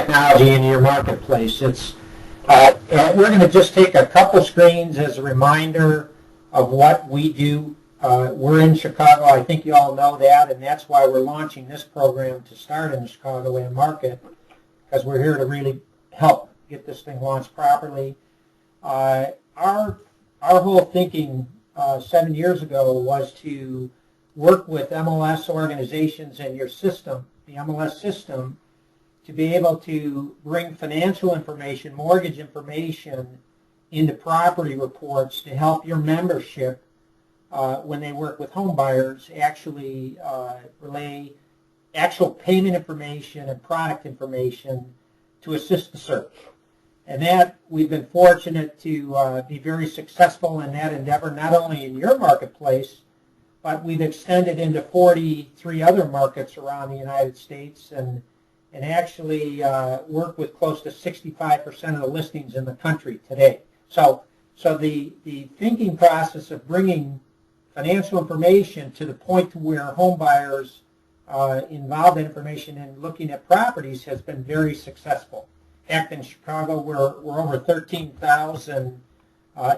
technology in your marketplace. And we're going to just take a couple screens as a reminder of what we do. We're in Chicago. I think you all know that, and that's why we're launching this program to start in the Chicagoland market, because we're here to really help get this thing launched properly. Our whole thinking 7 years ago was to work with MLS organizations and your system, the MLS system, to be able to bring financial information, mortgage information into property reports to help your membership when they work with home buyers actually relay actual payment information and product information to assist the search. And that we've been fortunate to be very successful in that endeavor, not only in your marketplace, but we've extended into 43 other markets around the United States and actually work with close to 65% of the listings in the country today. So the thinking process of bringing financial information to the point to where home buyers involved in information and looking at properties has been very successful. In fact, in Chicago, we're over 13,000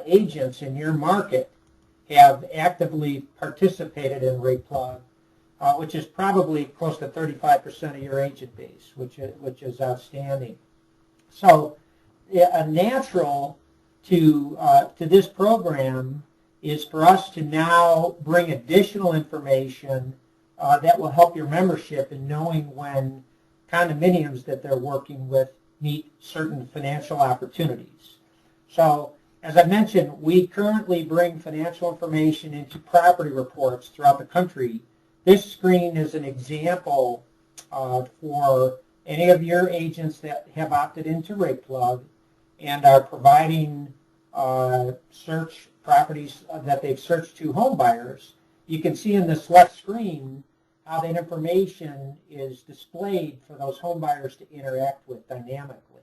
agents in your market have actively participated in RatePlug, which is probably close to 35% of your agent base, which is outstanding. So a natural to this program is for us to now bring additional information that will help your membership in knowing when condominiums that they're working with meet certain financial opportunities. So as I mentioned, we currently bring financial information into property reports throughout the country. This screen is an example for any of your agents that have opted into RatePlug and are providing search properties that they've searched to home buyers. You can see in this left screen how that information is displayed for those home buyers to interact with dynamically.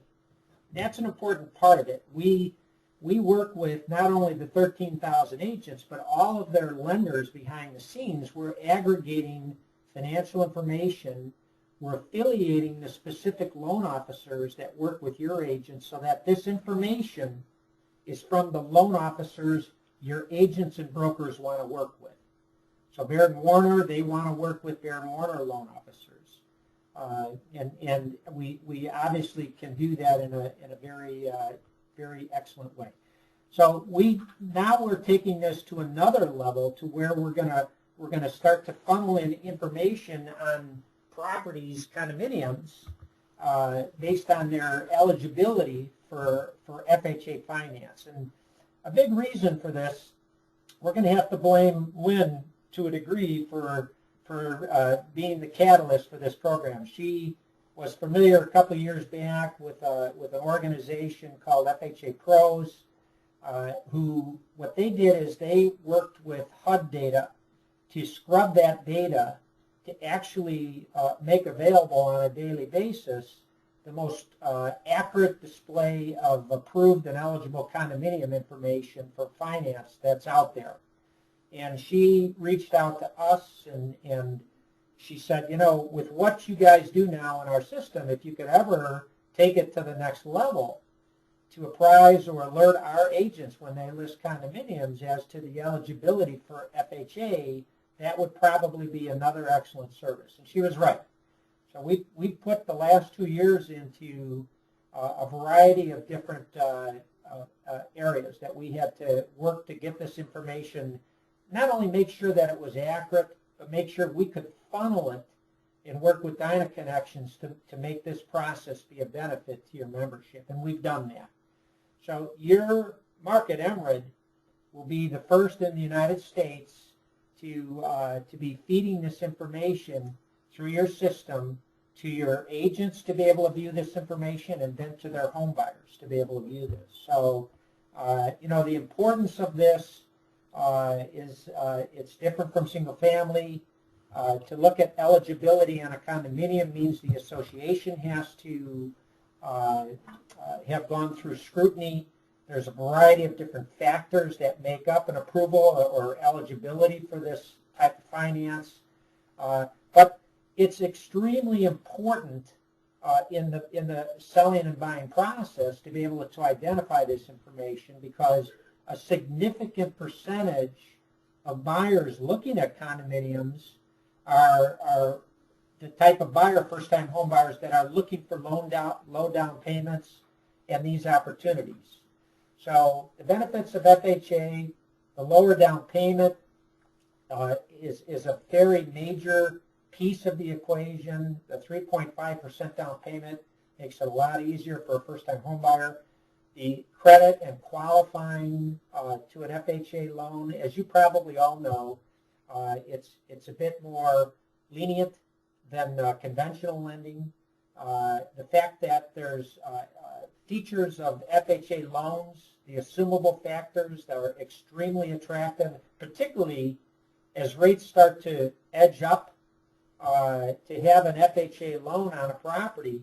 That's an important part of it. We work with not only the 13,000 agents, but all of their lenders behind the scenes. We're aggregating financial information. We're affiliating the specific loan officers that work with your agents so that this information is from the loan officers your agents and brokers want to work with. So Baird & Warner, they want to work with Baird & Warner loan officers. And we obviously can do that in a very excellent way. So we're taking this to another level to where we're gonna start to funnel in information on properties, condominiums, based on their eligibility for FHA finance. And a big reason for this, we're going to have to blame Lynn to a degree for being the catalyst for this program. She was familiar a couple of years back with an organization called FHA Pros, who what they did is they worked with HUD data to scrub that data to actually make available on a daily basis the most accurate display of approved and eligible condominium information for finance that's out there. And she reached out to us and she said, you know, with what you guys do now in our system, if you could ever take it to the next level to apprise or alert our agents when they list condominiums as to the eligibility for FHA, that would probably be another excellent service. And she was right. So we put the last 2 years into a variety of different areas that we had to work to get this information, not only make sure that it was accurate, but make sure we could funnel it and work with Dyna Connections to make this process be a benefit to your membership. And we've done that. So your market, MRED, will be the first in the United States to be feeding this information through your system to your agents to be able to view this information and then to their home buyers to be able to view this. So, you know, the importance of this is it's different from single family. To look at eligibility on a condominium means the association has to have gone through scrutiny. There's a variety of different factors that make up an approval or eligibility for this type of finance. But it's extremely important in the selling and buying process to be able to identify this information, because a significant percentage of buyers looking at condominiums are the type of buyer, first-time home buyers, that are looking for low down payments and these opportunities. So the benefits of FHA, the lower down payment is a very major piece of the equation. The 3.5% down payment makes it a lot easier for a first-time home buyer. The credit and qualifying to an FHA loan, as you probably all know, it's a bit more lenient than conventional lending. The fact that there's features of FHA loans, the assumable factors that are extremely attractive, particularly as rates start to edge up, to have an FHA loan on a property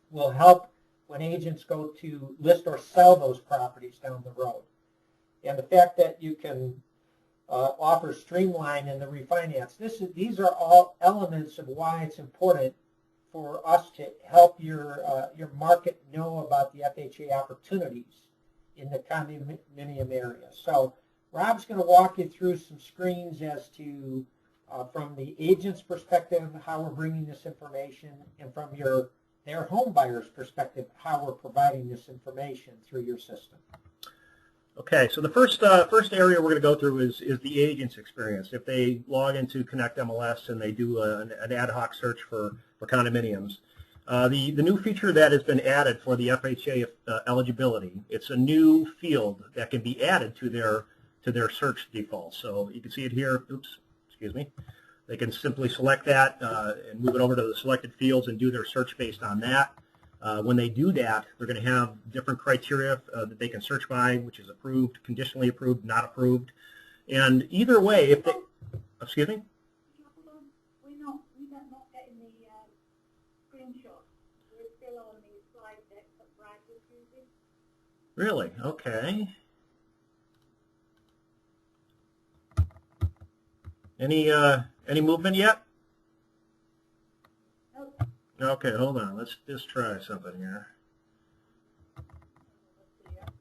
will help when agents go to list or sell those properties down the road. And the fact that you can offer streamline in the refinance, these are all elements of why it's important for us to help your market know about the FHA opportunities in the condominium area. So Rob's going to walk you through some screens as to, from the agent's perspective, how we're bringing this information, and from their home buyer's perspective, how we're providing this information through your system. Okay, so the first area we're going to go through is the agent's experience. If they log into Connect MLS and they do an ad hoc search for condominiums, the new feature that has been added for the FHA eligibility, it's a new field that can be added to their search default. So you can see it here. Oops, excuse me. They can simply select that and move it over to the selected fields and do their search based on that. When they do that, they're going to have different criteria that they can search by, which is approved, conditionally approved, not approved. And either way, if they, excuse me? We're not getting the screenshot. We're still on the slide deck that Brad was using. Really? Okay. Any movement yet? Nope. Okay, hold on. Let's just try something here.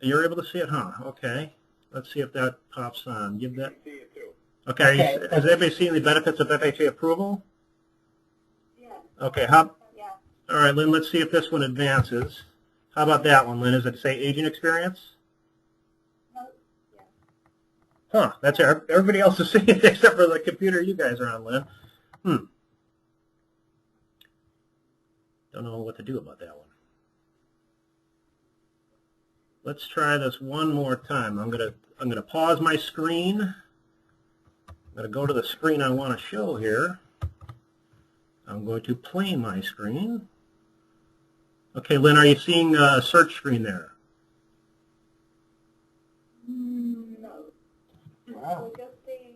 You're able to see it, huh? Okay. Let's see if that pops on. Give that. See it too. Okay. Has anybody seen the benefits of FHA approval? Yeah. Okay. Yeah. All right, Lynn. Let's see if this one advances. How about that one, Lynn? Does it say agent experience? No. Yeah. Huh. That's everybody else is seeing it except for the computer you guys are on, Lynn. Don't know what to do about that one. Let's try this one more time. I'm gonna pause my screen. I'm gonna go to the screen I want to show here. I'm going to play my screen. Okay, Lynn, are you seeing a search screen there? No. Wow. We're just seeing.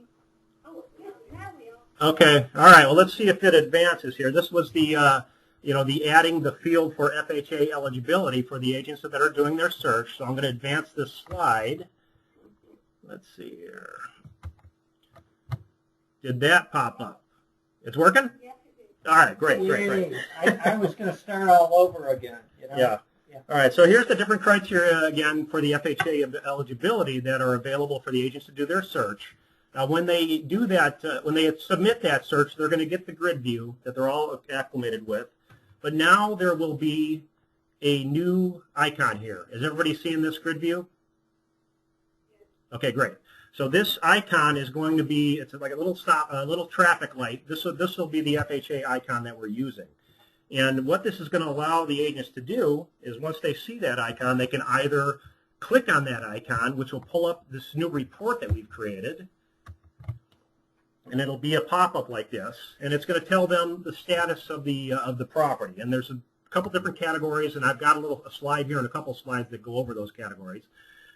Oh, yeah, now we are. Okay, all right. Well, let's see if it advances here. This was the the adding the field for FHA eligibility for the agents that are doing their search. So I'm going to advance this slide. Let's see here. Did that pop up? It's working? Yes, it is. All right, great. I was going to start all over again. You know? Yeah. All right, so here's the different criteria, again, for the FHA eligibility that are available for the agents to do their search. Now, when they do that, when they submit that search, they're going to get the grid view that they're all acclimated with. But now there will be a new icon here. Is everybody seeing this grid view? Okay, great. So this icon is going to be, it's like a little traffic light. This will be the FHA icon that we're using. And what this is going to allow the agents to do is once they see that icon, they can either click on that icon, which will pull up this new report that we've created, and it'll be a pop-up like this, and it's going to tell them the status of the property. And there's a couple different categories, and I've got a slide here and a couple slides that go over those categories.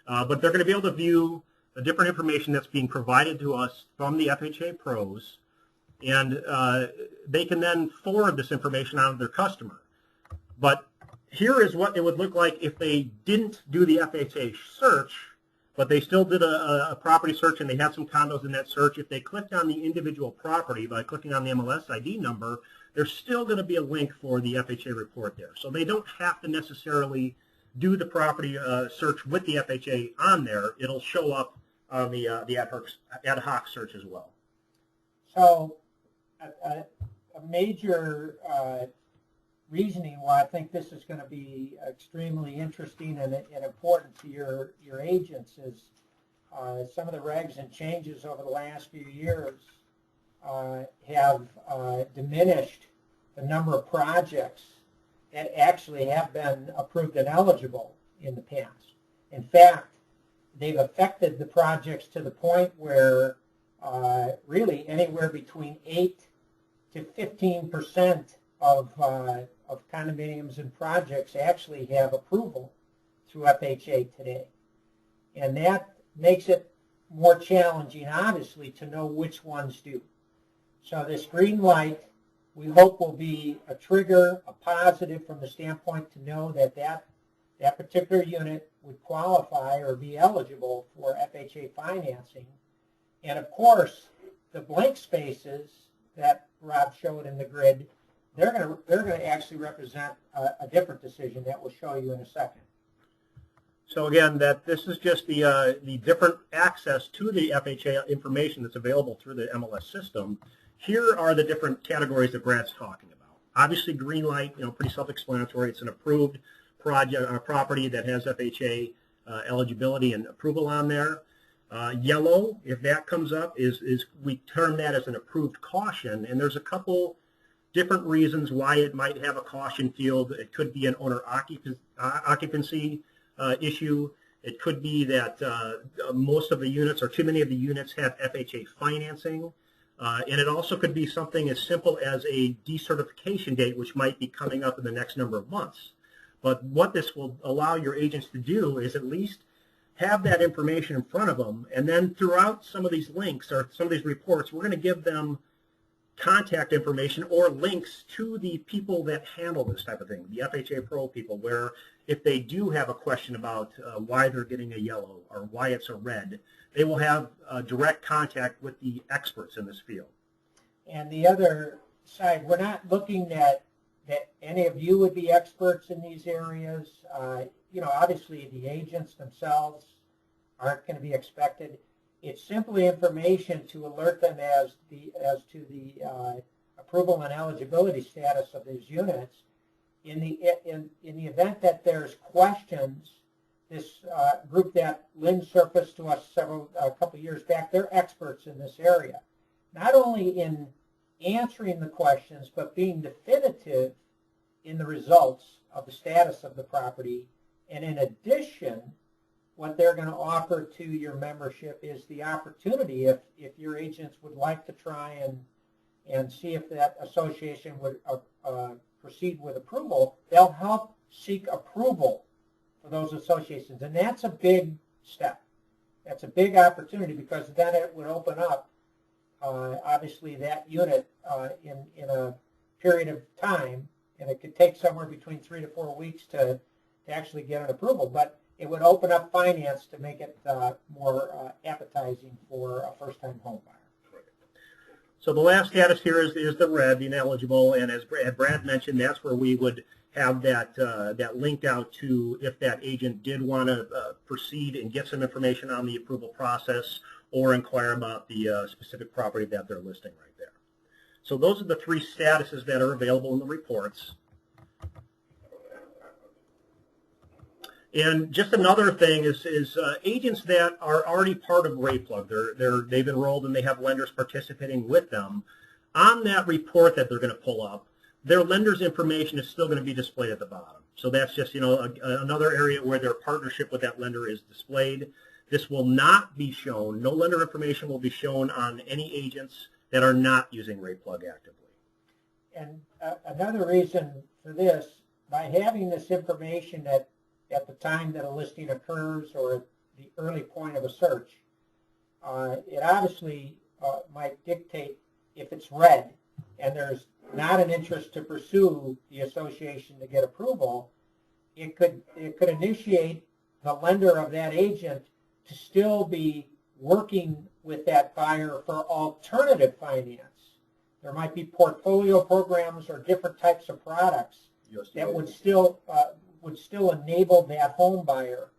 But they're going to be able to view the different information that's being provided to us from the FHA pros, and they can then forward this information on to their customer. But here is what it would look like if they didn't do the FHA search, but they still did a property search and they had some condos in that search. If they clicked on the individual property by clicking on the MLS ID number, there's still going to be a link for the FHA report there. So they don't have to necessarily do the property search with the FHA on there. It'll show up on the ad hoc search as well. So a major reasoning why I think this is going to be extremely interesting and important to your agents is some of the regs and changes over the last few years have diminished the number of projects that actually have been approved and eligible in the past. In fact, they've affected the projects to the point where really anywhere between 8 to 15% of condominiums and projects actually have approval through FHA today. And that makes it more challenging, obviously, to know which ones do. So this green light, we hope, will be a trigger, a positive from the standpoint to know that that particular unit would qualify or be eligible for FHA financing. And of course, the blank spaces that Rob showed in the grid, they're going to actually represent a different decision that we'll show you in a second. So again, this is just the different access to the FHA information that's available through the MLS system. Here are the different categories that Brad's talking about. Obviously, green light, pretty self-explanatory. It's an approved project or property that has FHA eligibility and approval on there. Yellow, if that comes up, is we term that as an approved caution, and there's a couple different reasons why it might have a caution field. It could be an owner occupancy issue. It could be that most of the units or too many of the units have FHA financing. And it also could be something as simple as a decertification date, which might be coming up in the next number of months. But what this will allow your agents to do is at least have that information in front of them, and then throughout some of these links or some of these reports, we're going to give them contact information or links to the people that handle this type of thing, the FHA Pro people, where if they do have a question about why they're getting a yellow or why it's a red, they will have direct contact with the experts in this field. And the other side, we're not looking at that any of you would be experts in these areas. Obviously the agents themselves aren't going to be expected. It's simply information to alert them as to the approval and eligibility status of these units. In the event that there's questions, this group that Lynn surfaced to us a couple years back, they're experts in this area. Not only in answering the questions, but being definitive in the results of the status of the property. And in addition, what they're going to offer to your membership is the opportunity, if your agents would like to try and see if that association would proceed with approval, they'll help seek approval for those associations. And that's a big step. That's a big opportunity, because then it would open up, obviously, that unit in a period of time, and it could take somewhere between 3 to 4 weeks to actually get an approval, but it would open up finance to make it more appetizing for a first-time home buyer. So the last status here is the red, the ineligible, and as Brad mentioned, that's where we would have that linked out to if that agent did want to proceed and get some information on the approval process or inquire about the specific property that they're listing right there. So those are the three statuses that are available in the reports. And just another thing is agents that are already part of RatePlug, they've enrolled and they have lenders participating with them. On that report that they're going to pull up, their lender's information is still going to be displayed at the bottom. So that's just another area where their partnership with that lender is displayed. This will not be shown. No lender information will be shown on any agents that are not using RatePlug actively. And another reason for this, by having this information at the time that a listing occurs or at the early point of a search, it obviously might dictate if it's red and there's not an interest to pursue the association to get approval, it could initiate the lender of that agent to still be working with that buyer for alternative finance There might be portfolio programs or different types of products that would still enable that home buyer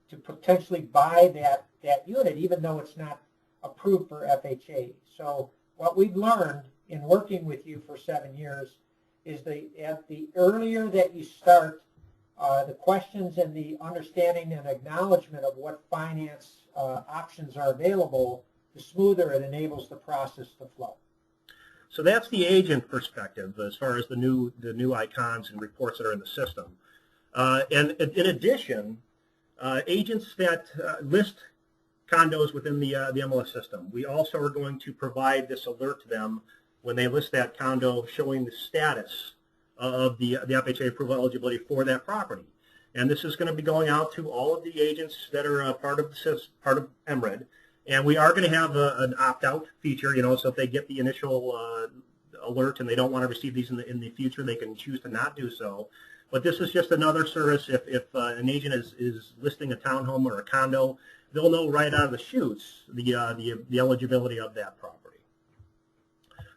to potentially buy that unit, even though it's not approved for FHA. So what we've learned in working with you for 7 years is that the earlier that you start the questions and the understanding and acknowledgement of what finance options are available, the smoother it enables the process to flow. So that's the agent perspective as far as the new icons and reports that are in the system. And in addition, agents that list condos within the MLS system, we also are going to provide this alert to them when they list that condo, showing the status of the FHA approval eligibility for that property. And this is going to be going out to all of the agents that are part of MRED. And we are going to have an opt-out feature, so if they get the initial alert and they don't want to receive these in the future, they can choose to not do so. But this is just another service. If an agent is listing a townhome or a condo, they'll know right out of the chutes the eligibility of that property.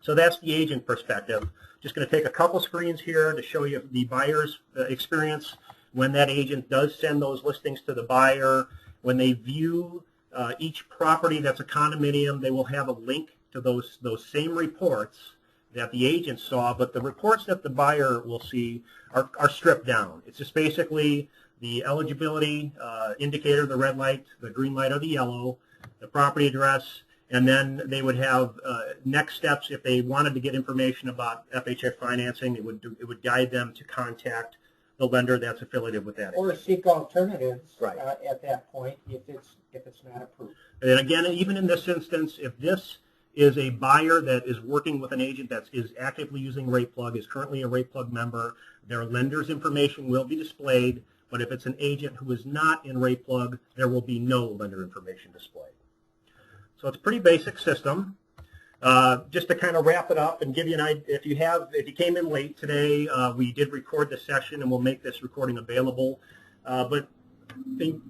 So that's the agent perspective. Just going to take a couple screens here to show you the buyer's experience when that agent does send those listings to the buyer. When they view each property that's a condominium, they will have a link to those same reports that the agent saw, but the reports that the buyer will see are stripped down. It's just basically the eligibility indicator, the red light, the green light, or the yellow, the property address, and then they would have next steps if they wanted to get information about FHA financing. It would guide them to contact the lender that's affiliated with that. Or seek alternatives right. At that point if it's not approved. And again, even in this instance, if this is a buyer that is working with an agent that is actively using RatePlug, is currently a RatePlug member, their lender's information will be displayed, but if it's an agent who is not in RatePlug, there will be no lender information displayed. So it's a pretty basic system. Just to kind of wrap it up and give you an idea, if you came in late today, we did record the session and we'll make this recording available. But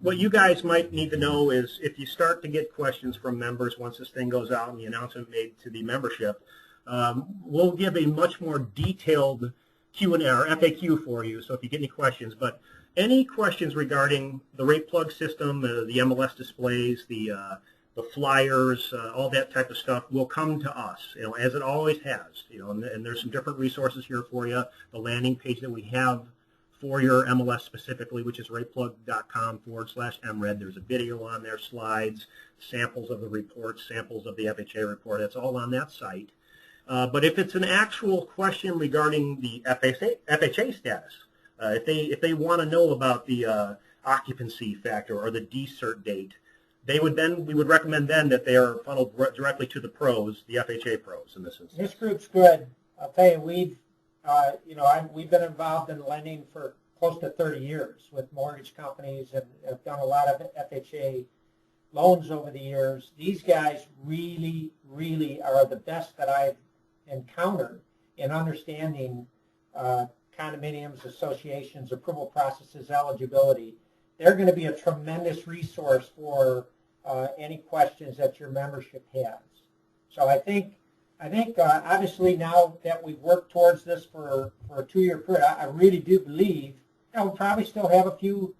what you guys might need to know is if you start to get questions from members once this thing goes out and the announcement made to the membership, we'll give a much more detailed Q&A or FAQ for you. So if you get any questions, but any questions regarding the RatePlug system, the MLS displays, the flyers, all that type of stuff will come to us, as it always has. And there's some different resources here for you. The landing page that we have for your MLS specifically, which is rateplug.com/MRED. There's a video on there, slides, samples of the reports, samples of the FHA report. It's all on that site. But if it's an actual question regarding the FHA status, if they want to know about the occupancy factor or the decert date, we would recommend then that they are funneled directly to the pros, the FHA pros in this instance. This group's good. I'll tell you, we've been involved in lending for close to 30 years with mortgage companies and have done a lot of FHA loans over the years. These guys really, really are the best that I've encountered in understanding condominiums, associations, approval processes, eligibility. They're going to be a tremendous resource for any questions that your membership has. So I think obviously now that we've worked towards this for a 2-year period, I really do believe we'll probably still have a few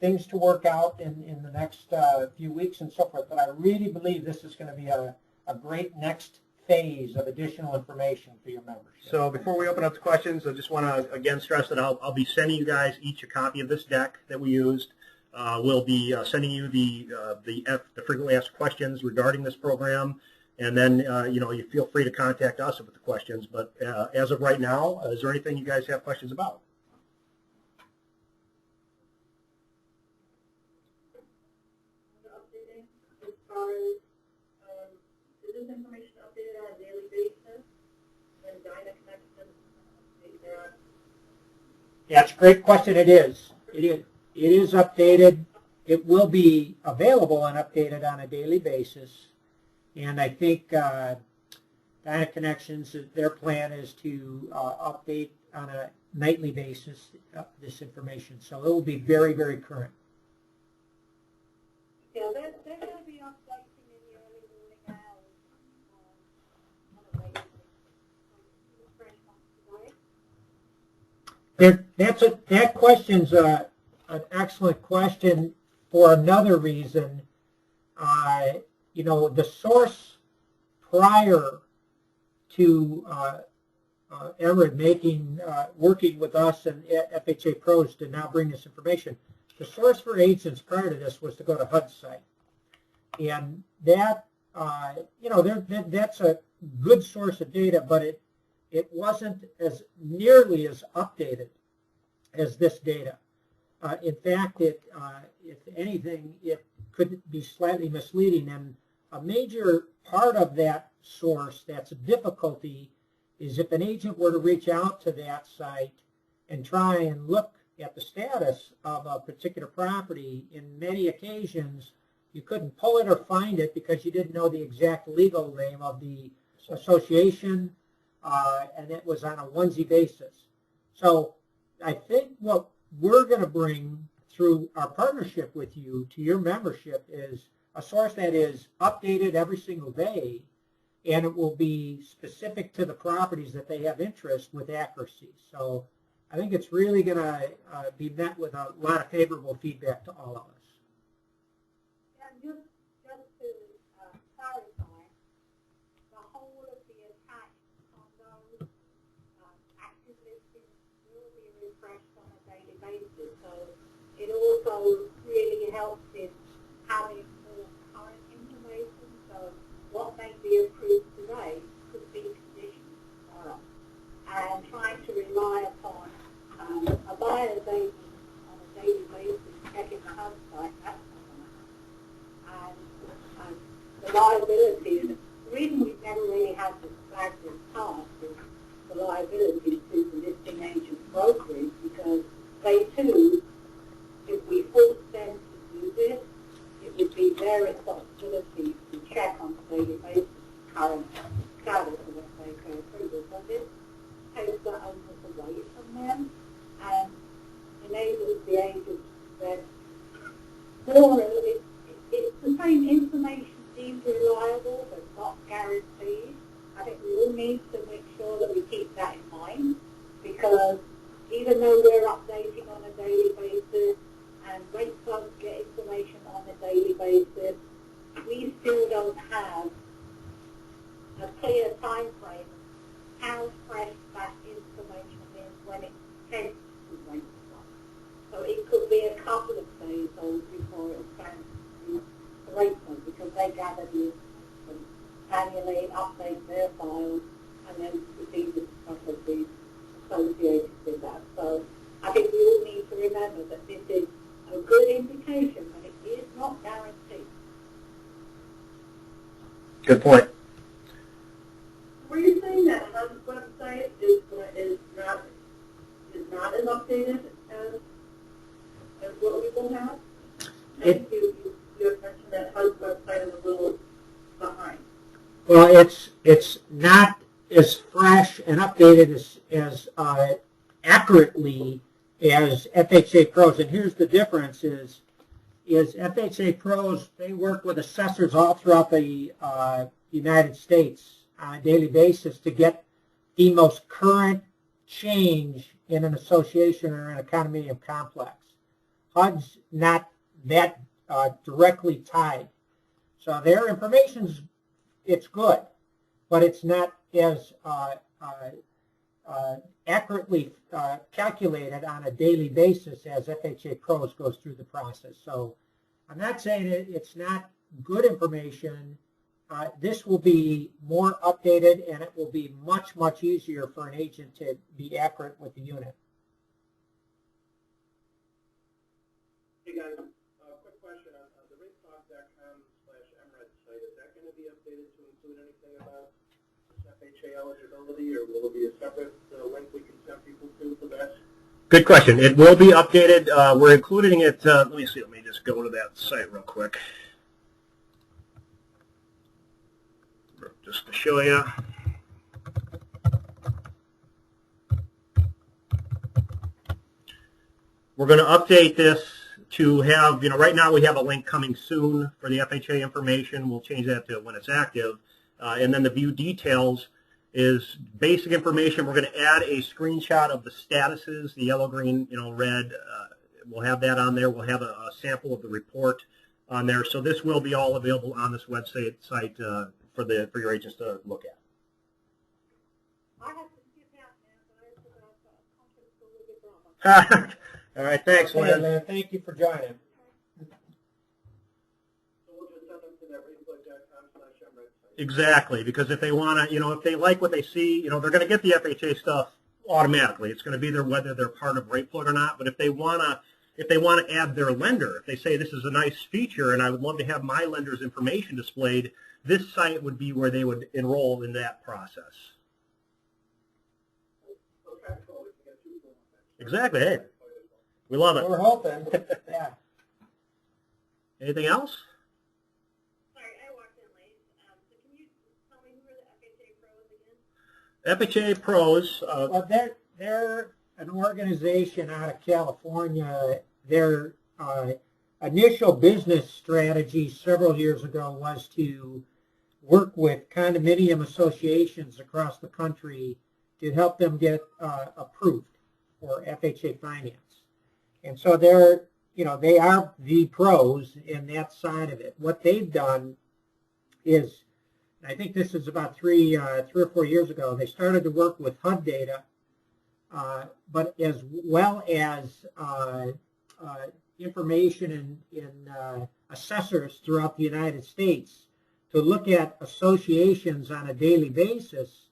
things to work out in the next few weeks and so forth, but I really believe this is going to be a great next phase of additional information for your membership. So before we open up to questions, I just want to again stress that I'll be sending you guys each a copy of this deck that we used. We'll be sending you the frequently asked questions regarding this program, and then you feel free to contact us with the questions. But as of right now, is there anything you guys have questions about? As far as is this information updated on a daily basis? And Dyna Connection update their. Yeah, it's a great question. It is. It is updated. It will be available and updated on a daily basis. And I think Dyna Connections, their plan is to update on a nightly basis this information. So it will be very, very current. Yeah, they're going to be updating in the early morning hours on a daily basis. That question's an excellent question for another reason. The source prior to MRED working with us and FHA pros to now bring this information, the source for agents prior to this was to go to HUD's site. And that, that's a good source of data, but it wasn't as nearly as updated as this data. In fact, if anything, it could be slightly misleading. And a major part of that source that's a difficulty is if an agent were to reach out to that site and try and look at the status of a particular property, in many occasions you couldn't pull it or find it because you didn't know the exact legal name of the association, and it was on a onesie basis. So I think what we're going to bring through our partnership with you to your membership is a source that is updated every single day, and it will be specific to the properties that they have interest with accuracy. So I think it's really going to be met with a lot of favorable feedback to all of us. Just to clarify, the whole of the attached condos, active listings will be refreshed on a daily basis. So it also really helps in having more current information. So what may be approved today could be conditions tomorrow. And trying to rely upon a buyer's agent on a daily basis, checking the HUD site, that's and the liabilities, the reason we've never really had this flagged in the past is the liabilities to the listing agent brokerage, because they too, if we force them to do this, it would be their responsibility to check on a daily basis current status of FHA approval. So this takes the onus away from them and enables the agent to then more. It's the same information seems reliable but not guaranteed. I think we all need to make sure that we keep that in mind, because even though we're updating on a daily basis and RatePlug get information on a daily basis, we still don't have a clear time frame how fresh that information is when it's sent to RatePlug. So it could be a couple of days old before it's sent to RatePlug, because they gather the information manually, update their files, and then receive the processes associated with that. So I think we all need to remember that this is a good indication, but it is not guaranteed. Good point. Were you saying that HUD's website is not as updated as what we will have? I think you have mentioned that HUD's website is a little behind. Well, it's not as fresh and updated as accurately as FHA pros, and here's the difference: is FHA pros, they work with assessors all throughout the United States on a daily basis to get the most current change in an association or in a condominium complex. HUD's not that directly tied, so their information's it's good, but it's not as accurately calculated on a daily basis as FHA Pros goes through the process. So I'm not saying it's not good information. This will be more updated, and it will be much, much easier for an agent to be accurate with the unit. Hey guys, quick question on the rateplug.com/MRED site. Is that going to be updated to include anything about FHA eligibility, or will it be a separate link we can send people to for that? Good question. It will be updated. We're including it. Let me see. Let me just go to that site real quick. Just to show you. We're going to update this to have, right now we have a link coming soon for the FHA information. We'll change that to when it's active. And then the view details. is basic information. We're going to add a screenshot of the statuses, the yellow, green, red. We'll have that on there. We'll have a sample of the report on there. So this will be all available on this website for your agents to look at. I have to skip out now, so I have to conference a little bit drama. All right, thanks, Okay, Lynn. Lynn, thank you for joining. Exactly, because if they want to, if they like what they see, they're going to get the FHA stuff automatically. It's going to be there whether they're part of RatePlug or not. But if they want to add their lender, if they say this is a nice feature and I would love to have my lender's information displayed, this site would be where they would enroll in that process. Exactly. Hey, we love it. We're hoping. Yeah. Anything else? Sorry, I walked in late. So can you tell me who are the FHA pros again? FHA pros. Well, they're an organization out of California. Their initial business strategy several years ago was to work with condominium associations across the country to help them get approved for FHA finance. And so they are the pros in that side of it. What they've done is, I think this is about three or 4 years ago, they started to work with HUD data, but as well as information in assessors throughout the United States to look at associations on a daily basis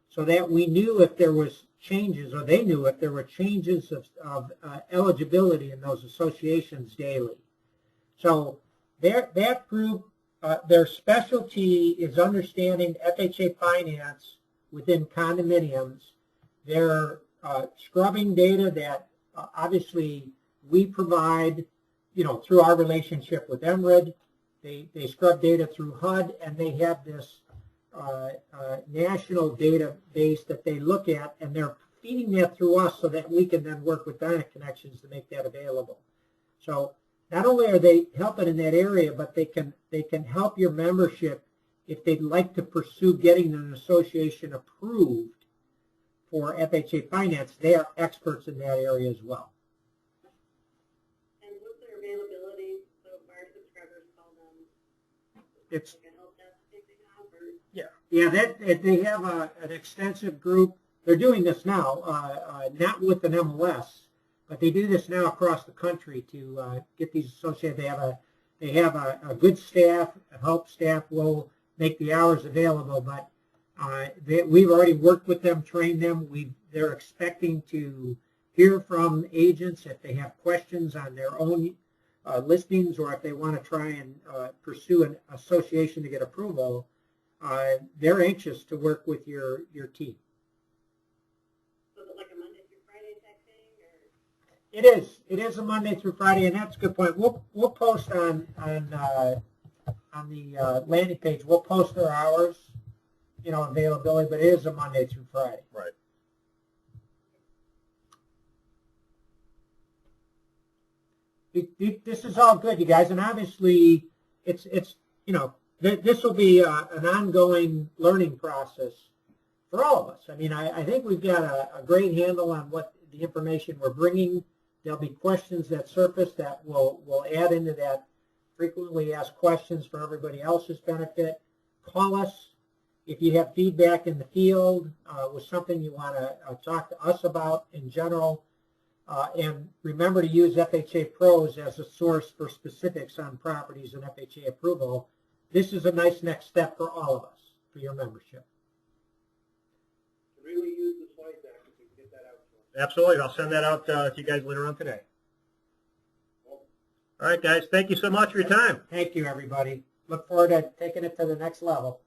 so that we knew if there was changes, or they knew if there were changes of eligibility in those associations daily. So that group, their specialty is understanding FHA finance within condominiums. They're scrubbing data that obviously we provide, through our relationship with MRED. They scrub data through HUD, and they have this national database that they look at, and they're feeding that through us so that we can then work with Dyna Connections to make that available. So not only are they helping in that area, but they can help your membership if they'd like to pursue getting an association approved for FHA finance. They are experts in that area as well. And what's their availability? So if our subscribers call them, It's like a help desk type thing now, or? Yeah, they have an extensive group. They're doing this now, not with an MLS, but they do this now across the country to get these associated. They have a good staff. A help staff will make the hours available, but we've already worked with them, trained them. They're expecting to hear from agents if they have questions on their own listings, or if they want to try and pursue an association to get approval. They're anxious to work with your team. So is it like a Monday through Friday type thing, or? It is a Monday through Friday, and that's a good point. We'll post on the landing page. We'll post their hours, availability, but it is a Monday through Friday. Right. This is all good, you guys, and obviously it's this will be an ongoing learning process for all of us. I mean, I think we've got a great handle on what the information we're bringing. There'll be questions that surface that we'll add into that frequently asked questions for everybody else's benefit. Call us if you have feedback in the field with something you want to talk to us about in general. And remember to use FHA Pros as a source for specifics on properties and FHA approval. This is a nice next step for all of us, for your membership. Really use the slide deck if we can get that out to them. Absolutely. I'll send that out to you guys later on today. All right, guys. Thank you so much for your time. Thank you, everybody. Look forward to taking it to the next level.